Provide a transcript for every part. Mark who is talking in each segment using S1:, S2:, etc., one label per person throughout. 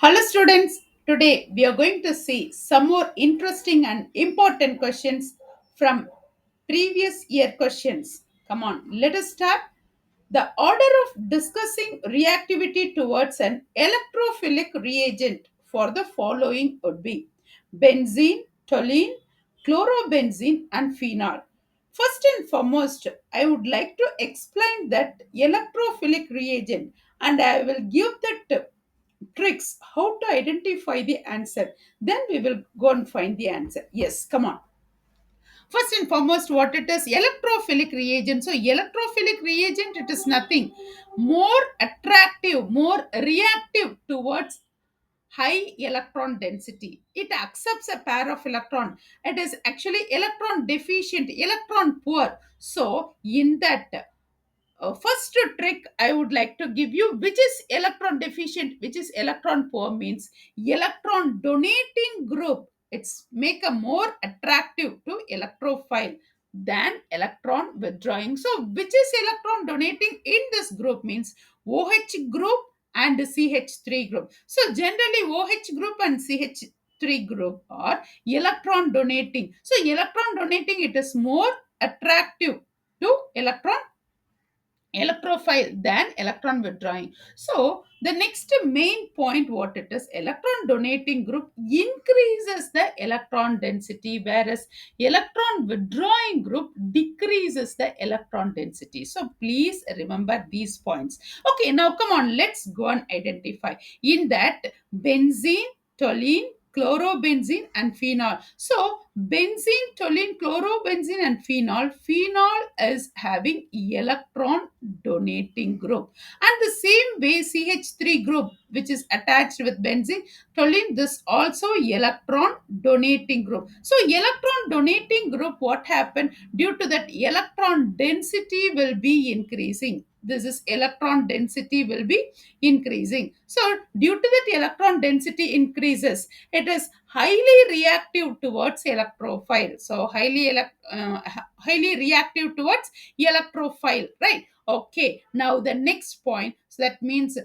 S1: Hello, students. Today we are going to see some more interesting and important questions from previous year questions. Come on, let us start. The order of discussing reactivity towards an electrophilic reagent for the following would be benzene, toluene, chlorobenzene, and phenol. First and foremost, I would like to explain that electrophilic reagent and I will give that tricks how to identify the answer. Then we will go and find the answer. Yes, come on. First and foremost, what it is? Electrophilic reagent. So, electrophilic reagent, it is nothing more attractive, more reactive towards high electron density. It accepts a pair of electron. It is actually electron deficient, electron poor. So, in that first trick I would like to give you, which is electron deficient, which is electron poor, means electron donating group, it's make a more attractive to electrophile than electron withdrawing. So which is electron donating in this group means OH group and CH3 group. So generally OH group and CH3 group are electron donating. So electron donating, it is more attractive to electrophile than electron withdrawing. So the next main point, what it is, electron donating group increases the electron density, whereas electron withdrawing group decreases the electron density. So please remember these points. Okay, now come on, let's go and identify in that benzene, toluene, chlorobenzene, and phenol. So benzene, toluene, chlorobenzene, and phenol. Phenol is having electron donating group. And the same way CH3 group, which is attached with benzene, toluene, this also electron donating group. So electron donating group, what happened? Due to that, electron density will be increasing. This is electron density will be increasing. So due to that, electron density increases, it is highly reactive towards electrophile. So highly reactive towards electrophile, right? Okay, now the next point, so that means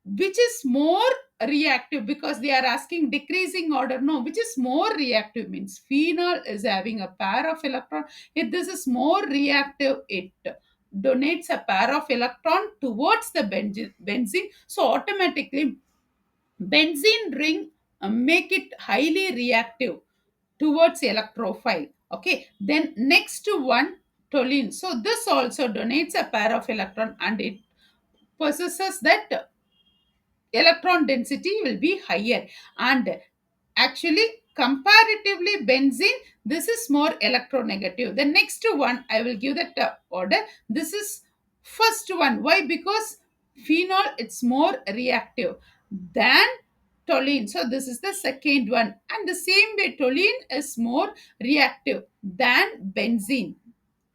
S1: which is more reactive, because they are asking decreasing order. No, which is more reactive means phenol is having a pair of electron. If this is more reactive, it donates a pair of electron towards the benzene. So automatically benzene ring make it highly reactive towards electrophile. Okay, then next one, toluene. So this also donates a pair of electron and it possesses that electron density will be higher. And actually comparatively benzene, this is more electronegative. The next one I will give that order. This is first one. Why? Because phenol, it's more reactive than toluene. So this is the second one. And the same way toluene is more reactive than benzene,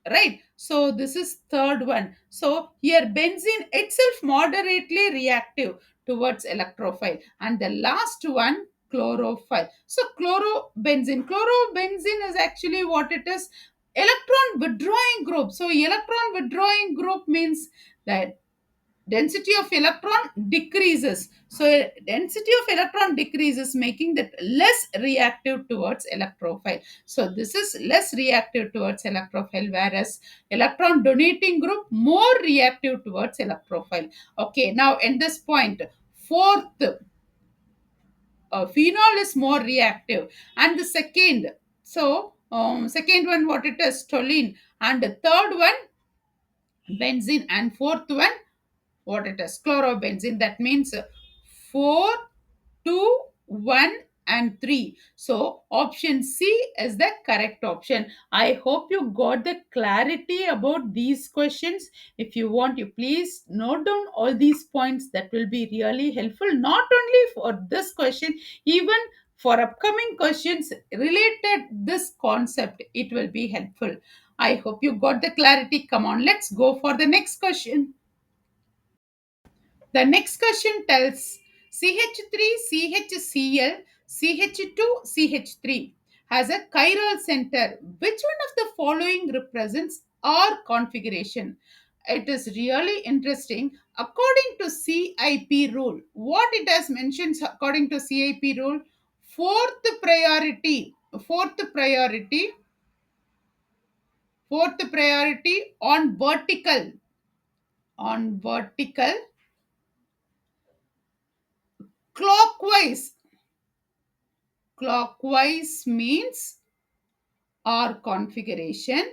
S1: right? So this is third one. So here benzene itself moderately reactive towards electrophile. And the last one, chlorophyll. So chlorobenzene is actually what it is, electron withdrawing group. So electron withdrawing group means that density of electron decreases. So density of electron decreases, making that less reactive towards electrophile. So this is less reactive towards electrophile, whereas electron donating group more reactive towards electrophile. Okay, now in this point, fourth, phenol is more reactive. And the second, so second one, what it is, toluene. And the third one, benzene. And fourth one, what it is, chlorobenzene. That means 4, 2, 1, and 3. So option C is the correct option. I hope you got the clarity about these questions. If you want, you please note down all these points. That will be really helpful, not only for this question, even for upcoming questions related this concept, it will be helpful. I hope you got the clarity. Come on, let's go for the next question. The next question tells CH3, CHCl, CH2, CH3 has a chiral center. Which one of the following represents R configuration? it is really interesting. According to CIP rule, what it has mentioned according to CIP rule, fourth priority, fourth priority, fourth priority on vertical clockwise. Clockwise means R configuration.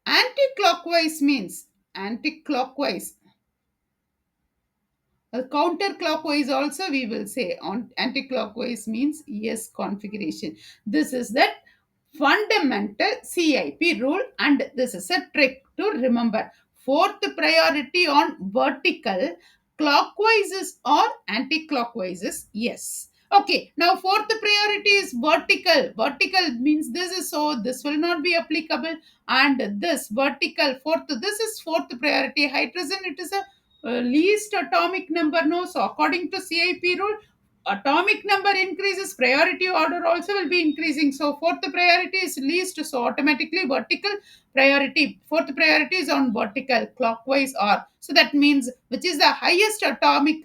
S1: Anti-clockwise means anti-clockwise. Counterclockwise also we will say. On anti-clockwise means yes configuration. This is the fundamental CIP rule, and this is a trick to remember. Fourth priority on vertical clockwise is or anti-clockwise is yes. Okay, now fourth priority is vertical. Vertical means this is so, this will not be applicable, and this vertical fourth, this is fourth priority. Hydrogen, it is a least atomic number, no. So according to CIP rule, atomic number increases, priority order also will be increasing. So fourth priority is least, so automatically vertical priority, fourth priority is on vertical clockwise or, so that means which is the highest atomic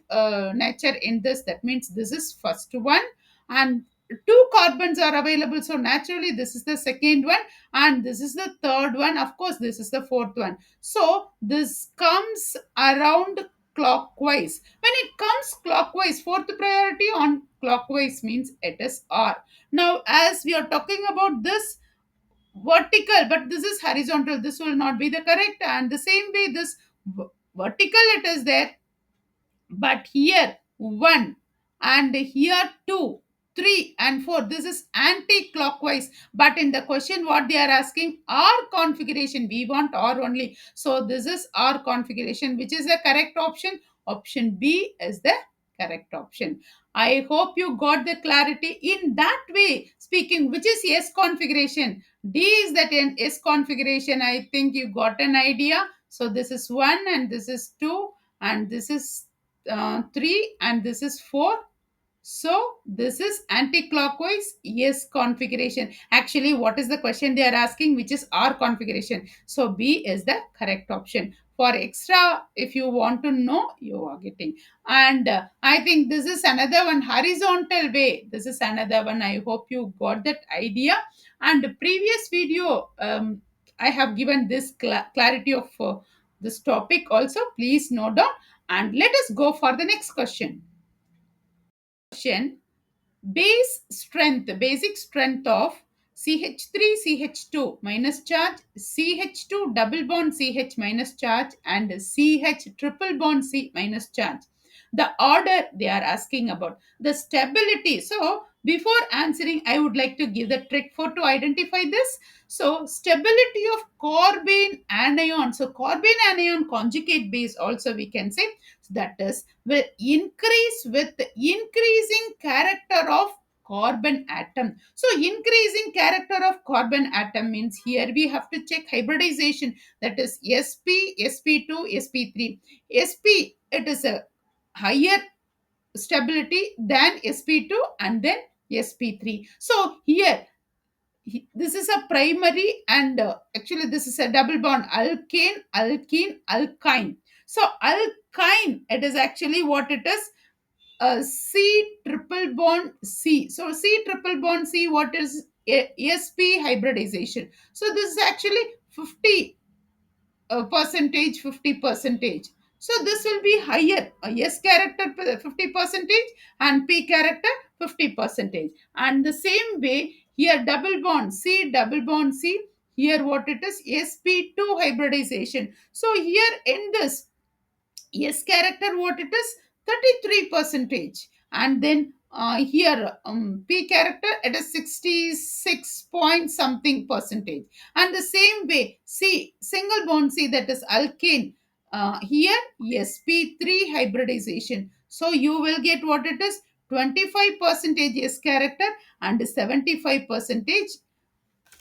S1: nature in this, that means this is first one, and two carbons are available, so naturally this is the second one, and this is the third one, of course this is the fourth one. So this comes around clockwise. When it comes clockwise, fourth priority on clockwise means it is R. Now, as we are talking about this vertical, but this is horizontal, this will not be the correct. And the same way, this vertical it is there, but here 1 and here 2, 3 and 4, this is anti-clockwise. But in the question what they are asking, R configuration, we want R only, so this is R configuration, which is the correct option. Option B is the correct option. I hope you got the clarity in that way speaking, which is S configuration. D is that in S configuration, I think you got an idea. So this is 1 and this is 2 and this is 3 and this is 4. So this is anti-clockwise yes configuration. Actually, what is the question they are asking, which is R configuration? So B is the correct option. For extra, if you want to know, you are getting. And I think this is another one, horizontal way. This is another one. I hope you got that idea. And the previous video, I have given this clarity of this topic also. Please note down. And let us go for the next question. Question: basic strength of CH3 CH2 minus charge, CH2 double bond CH minus charge, and CH triple bond C minus charge. The order they are asking about, the stability. So before answering, I would like to give the trick for to identify this. So stability of carbene anion. So carbene anion conjugate base also we can say, that is will increase with increasing character of carbon atom. So increasing character of carbon atom means here we have to check hybridization, that is sp, sp2, sp3. Sp, it is a higher stability than sp2 and then sp3. So here this is a primary, and actually this is a double bond, alkane, alkene, alkyne. So alkyne, it is actually what it is, C triple bond C. So C triple bond C, what is sp hybridization? So this is actually 50 percentage, 50 percentage. So this will be higher, S character 50 percentage and P character 50 percentage. And the same way here double bond C, here what it is, sp2 hybridization. So here in this S character, what it is, 33 percentage. And then here P character, it is 66 point something percentage. And the same way C, single bond C, that is alkane, here sp3 hybridization. So you will get what it is, 25 percentage S character and 75 percentage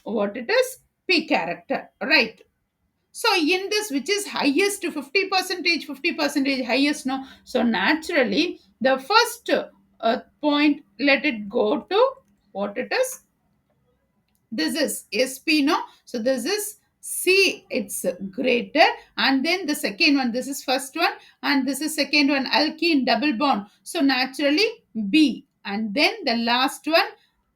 S1: what it is, P character, right? So in this, which is highest, 50 percentage, 50 percentage highest, no. So naturally the first point, let it go to what it is, this is sp, no. So this is C, it's greater. And then the second one, this is first one, and this is second one, alkene double bond. So naturally B. And then the last one,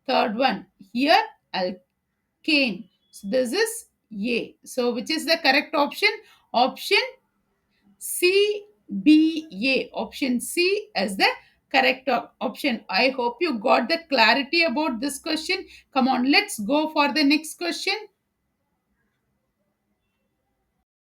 S1: third one, here alkane. So this is A. So which is the correct option? Option C, B, A. Option C is the correct option. I hope you got the clarity about this question. Come on, let's go for the next question.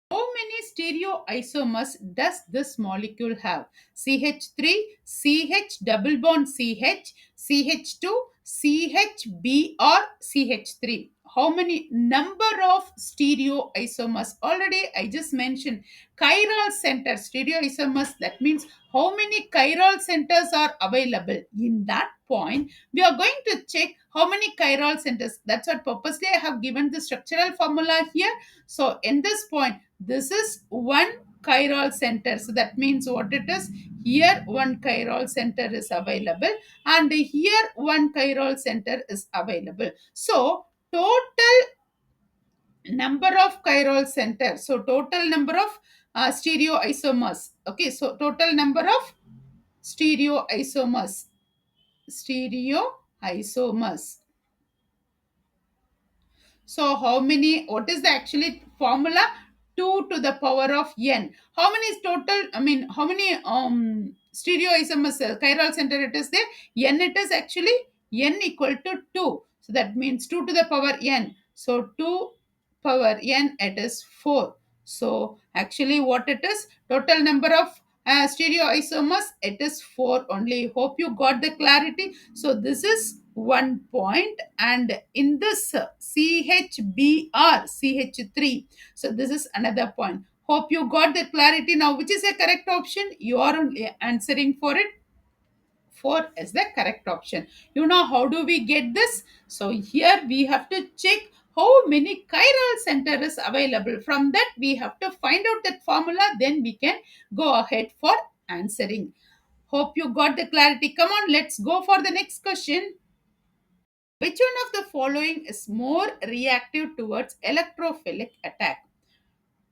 S1: How many stereoisomers does this molecule have? CH3, CH double bond CH, CH2, CHB or CH3. How many number of stereoisomers? Already I just mentioned chiral centers, stereoisomers. That means how many chiral centers are available. In that point, we are going to check how many chiral centers. That's what purposely I have given the structural formula here. So in this point, this is one chiral center. So that means what it is? Here one chiral center is available and here one chiral center is available. So total number of chiral centers. So total number of stereoisomers. Okay, so total number of stereoisomers. Stereoisomers. So how many, what is the actually formula? 2 to the power of n. How many is total, I mean, how many stereoisomers, chiral center it is there? N it is actually n equal to 2. So that means 2 to the power n. So 2 power n it is 4. So actually what it is? Total number of stereoisomers, it is 4 only. Hope you got the clarity. So this is one point, and in this CHBr, CH3, so this is another point. Hope you got the clarity now. Which is the correct option? You are only answering for it. 4 is the correct option. You know how do we get this? So here we have to check how many chiral center is available. From that we have to find out that formula, then we can go ahead for answering. Hope you got the clarity. Come on, let's go for the next question. Which one of the following is more reactive towards electrophilic attack?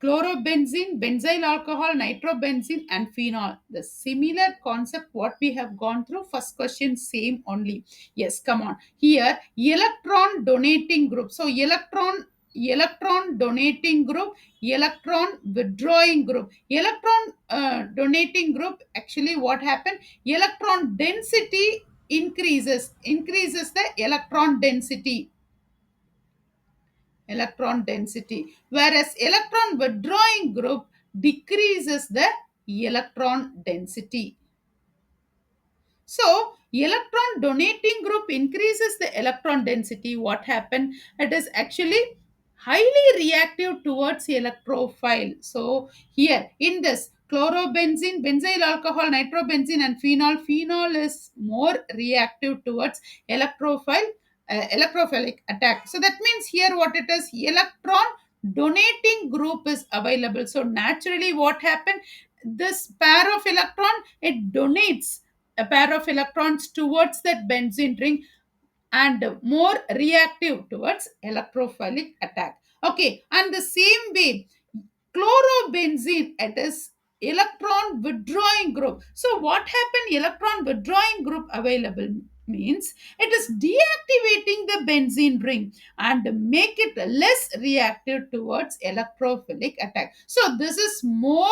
S1: Chlorobenzene, benzyl alcohol, nitrobenzene, and phenol. The similar concept what we have gone through. First question same only. Yes, come on. Here electron donating group. So electron donating group, electron withdrawing group. Electron donating group, actually what happened? Electron density increases the electron density, whereas electron withdrawing group decreases the electron density. So electron donating group increases the electron density. What happened? It is actually highly reactive towards electrophile. So here in this chlorobenzene, benzyl alcohol, nitrobenzene, and phenol, phenol is more reactive towards electrophile, electrophilic attack. So that means here what it is, electron donating group is available. So naturally what happened, this pair of electron, it donates a pair of electrons towards that benzene ring and more reactive towards electrophilic attack. Okay, and the same way chlorobenzene, it is electron withdrawing group. So what happened? Electron withdrawing group available means it is deactivating the benzene ring and make it less reactive towards electrophilic attack. So this is more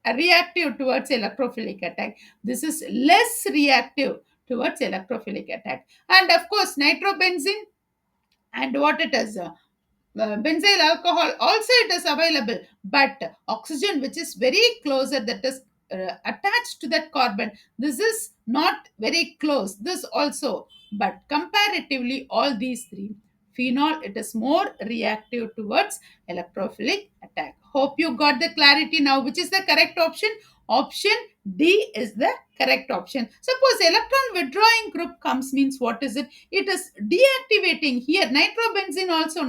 S1: reactive towards electrophilic attack. This is less reactive towards electrophilic attack. And of course, nitrobenzene, and what it is, benzyl alcohol also it is available, but oxygen which is very closer, that is attached to that carbon, this is not very close, this also, but comparatively all these three, phenol it is more reactive towards electrophilic attack. Hope you got the clarity now. Which is the correct option? Option D is the correct option. Suppose electron withdrawing group comes, means what is it? It is deactivating. Here nitrobenzene also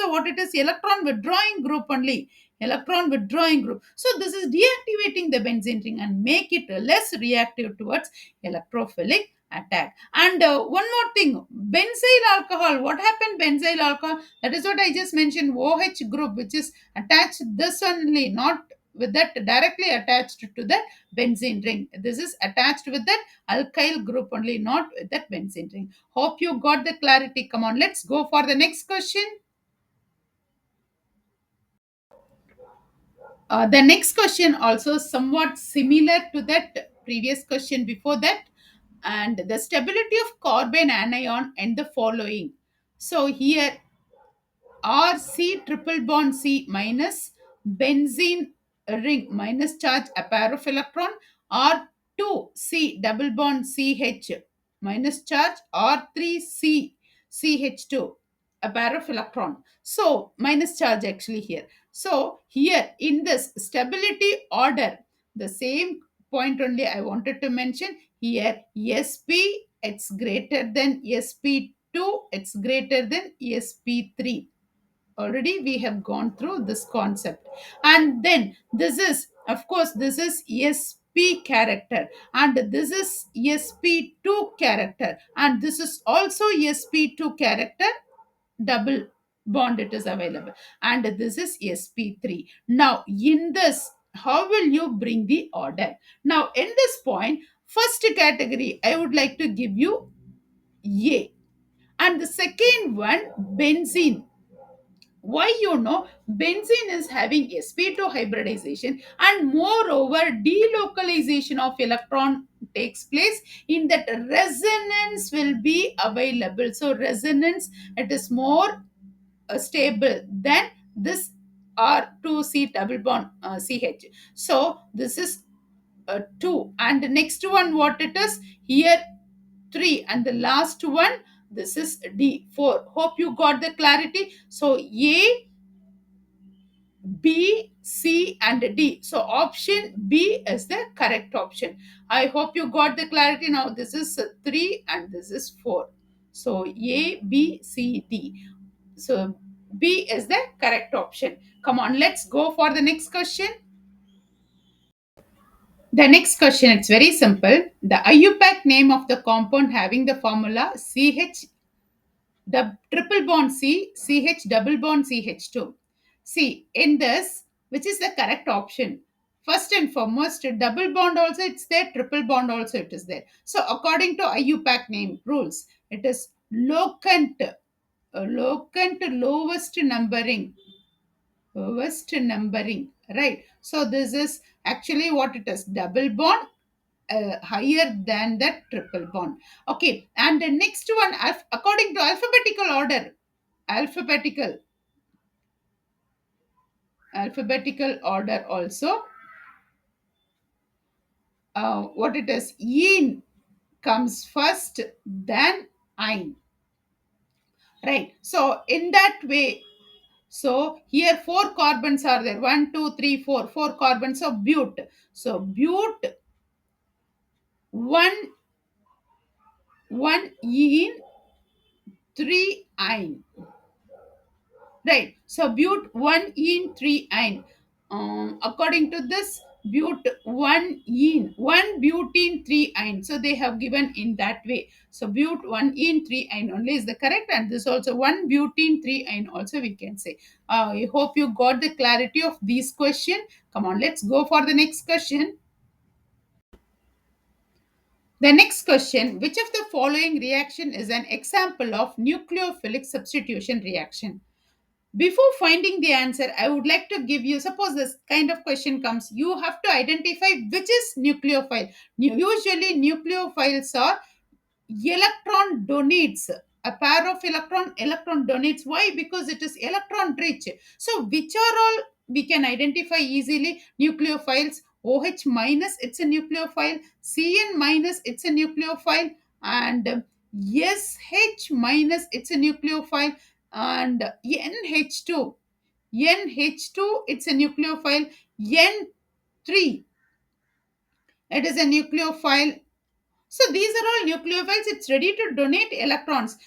S1: what it is, electron withdrawing group only, electron withdrawing group. So this is deactivating the benzene ring and make it less reactive towards electrophilic attack. And one more thing, benzyl alcohol. What happened? Benzyl alcohol. That is what I just mentioned. OH group, which is attached this only, not with that directly attached to that benzene ring. This is attached with that alkyl group only, not with that benzene ring. Hope you got the clarity. Come on, let's go for the next question. The next question also somewhat similar to that previous question before that, and the stability of carbon anion and the following. So here RC triple bond C minus benzene ring minus charge a pair of electron, R2C double bond CH minus charge, R3C CH2 a pair of electron. So minus charge actually here. So here in this stability order, the same point only I wanted to mention here. SP it's greater than SP2, it's greater than SP3. Already we have gone through this concept. And then this is, of course, this is SP character, and this is SP2 character, and this is also SP2 character, double bond it is available, and this is SP3. Now in this, how will you bring the order? Now in this point, first category I would like to give you A, and the second one benzene. Why? Benzene is having sp2 hybridization, and moreover delocalization of electron takes place. In that, resonance will be available. So resonance, it is more stable than this R2C double bond CH. So this is 2, and the next one what it is here, 3, and the last one, this is D, 4. Hope you got the clarity. So A, B, C, and D. So option B is the correct option. I hope you got the clarity now. This is 3 and this is 4. So A, B, C, D. So B is the correct option. Come on, let's go for the next question. The next question, it's very simple. The IUPAC name of the compound having the formula CH the triple bond C, CH double bond CH2. See, in this, which is the correct option? First and foremost, double bond also it's there, triple bond also it is there. So, according to IUPAC name rules, it is locant lowest numbering, right? So, this is actually what it is, double bond higher than that triple bond. Okay, and the next one, according to alphabetical order, alphabetical alphabetical order also, what it is, yin comes first, then ein, right? So in that way, so here four carbons are there, one, two, three, four carbons of bute. So bute, one yin, three ein. Right. So bute 1 yin 3 ein. According to this, bute 1 yin, 1 butene 3 ein. So they have given in that way. So bute 1 yin 3 ein only is the correct, and this also 1 butene 3 ein also we can say. I hope you got the clarity of these question. Come on, let's go for the next question. The next question, which of the following reaction is an example of nucleophilic substitution reaction? Before finding the answer, I would like to give you, suppose this kind of question comes, you have to identify which is nucleophile. Usually nucleophiles are electron donates, a pair of electron donates. Why? Because it is electron rich. So which are all we can identify easily? Nucleophiles. OH minus, it's a nucleophile. Cn minus, it's a nucleophile. And SH minus, it's a nucleophile. And NH2, it's a nucleophile. N3, it is a nucleophile. So these are all nucleophiles. It's ready to donate electrons,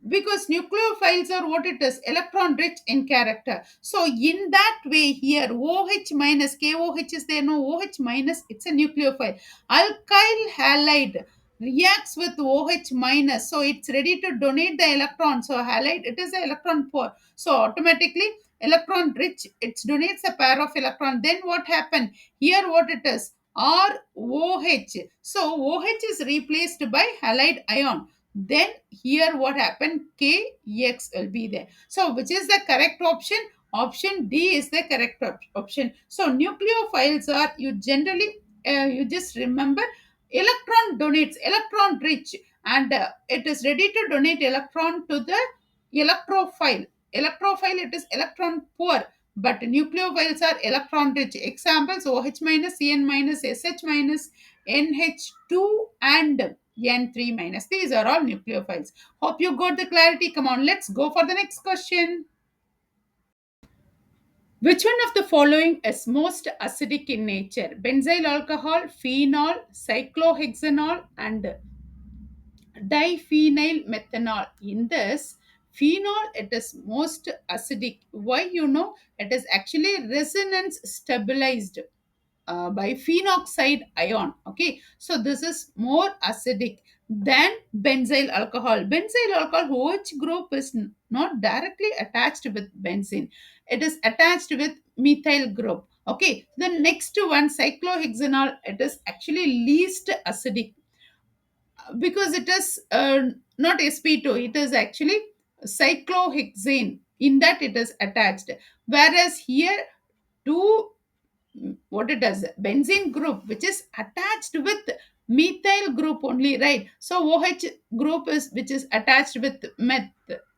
S1: because nucleophiles are what it is, electron rich in character. So in that way here, OH minus, KOH is there, no OH minus, it's a nucleophile. Alkyl halide, reacts with OH minus. So it's ready to donate the electron. So halide, it is an electron poor. So automatically electron rich, it donates a pair of electron. Then what happened? Here what it is? ROH. So OH is replaced by halide ion. Then here what happened? KX will be there. So which is the correct option? Option D is the correct option. So nucleophiles are, you generally, you just remember, electron donates, electron rich, and it is ready to donate electron to the electrophile. Electrophile, it is electron poor, but nucleophiles are electron rich. Examples: OH minus, Cn minus, SH minus, NH2 and N3 minus. These are all nucleophiles. Hope you got the clarity. Come on, let's go for the next question. Which one of the following is most acidic in nature? Benzyl alcohol, phenol, cyclohexanol, and diphenyl methanol. In this phenol, it is most acidic. Why? It is actually resonance stabilized by phenoxide ion. Okay, so this is more acidic than benzyl alcohol. Benzyl alcohol, OH group is not directly attached with benzene, it is attached with methyl group. Okay, the next one, cyclohexanol, it is actually least acidic because it is not sp2, it is actually cyclohexane, in that it is attached. Whereas here, two, what it does, benzene group which is attached with methyl group only, right? So OH group is which is attached with meth,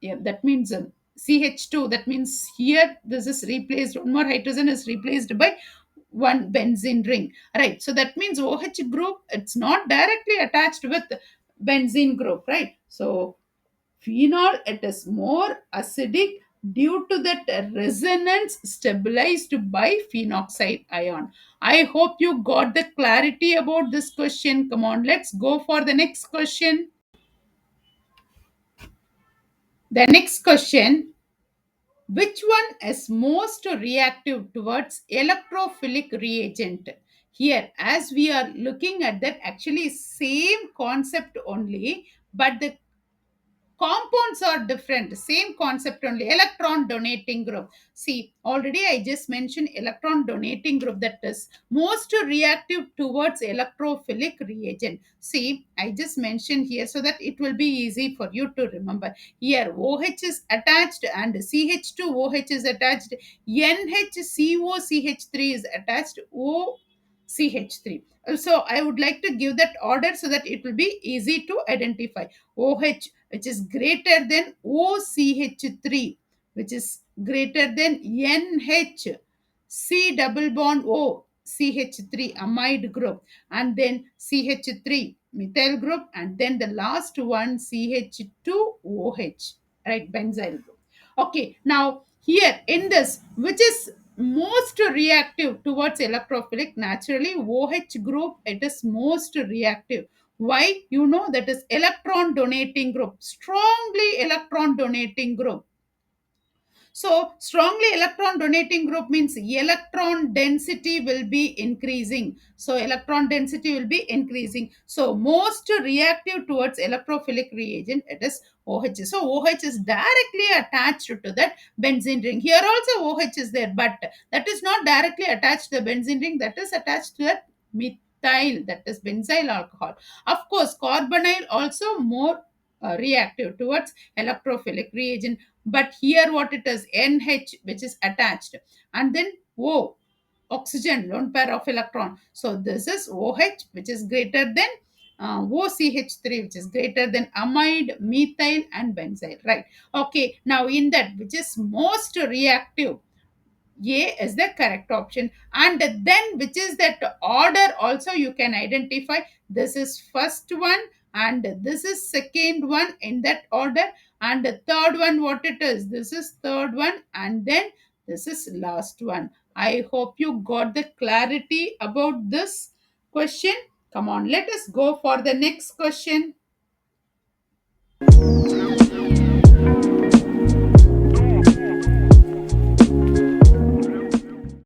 S1: yeah, that means CH2, that means here this is replaced, one more hydrogen is replaced by one benzene ring, right? So that means OH group, it's not directly attached with benzene group, right? So phenol, it is more acidic due to that resonance stabilized by phenoxide ion. I hope you got the clarity about this question. Come on, let's go for the next question. The next question: which one is most reactive towards electrophilic reagent? Here, as we are looking at that, actually same concept only, but the compounds are different, same concept only. Electron donating group, see, already I just mentioned electron donating group, that is most reactive towards electrophilic reagent. See, I just mentioned here so that it will be easy for you to remember. Here OH is attached and CH2OH is attached, NHCOCH3 is attached, OCH3. So I would like to give that order so that it will be easy to identify. OH, which is greater than OCH3, which is greater than NH, C double bond O, CH3 amide group, and then CH3 methyl group, and then the last one CH2OH, right, benzyl group. Okay, now here in this, which is most reactive towards electrophilic, naturally OH group, it is most reactive. Why? That is electron donating group, strongly electron donating group. So strongly electron donating group means electron density will be increasing. So electron density will be increasing. So most reactive towards electrophilic reagent, it is OH. So OH is directly attached to that benzene ring. Here also OH is there, but that is not directly attached to the benzene ring. That is attached to that methyl, that is benzyl alcohol. Of course, carbonyl also more reactive towards electrophilic reagent, but here what it is, NH which is attached, and then O, oxygen, lone pair of electron. So this is OH which is greater than OCH3, which is greater than amide, methyl and benzyl, right? Okay, now in that, which is most reactive, a is the correct option. And then which is that order also you can identify. This is first one and this is second one in that order. And the third one, what it is? This is third one and then this is last one. I hope you got the clarity about this question. Come on, let us go for the next question.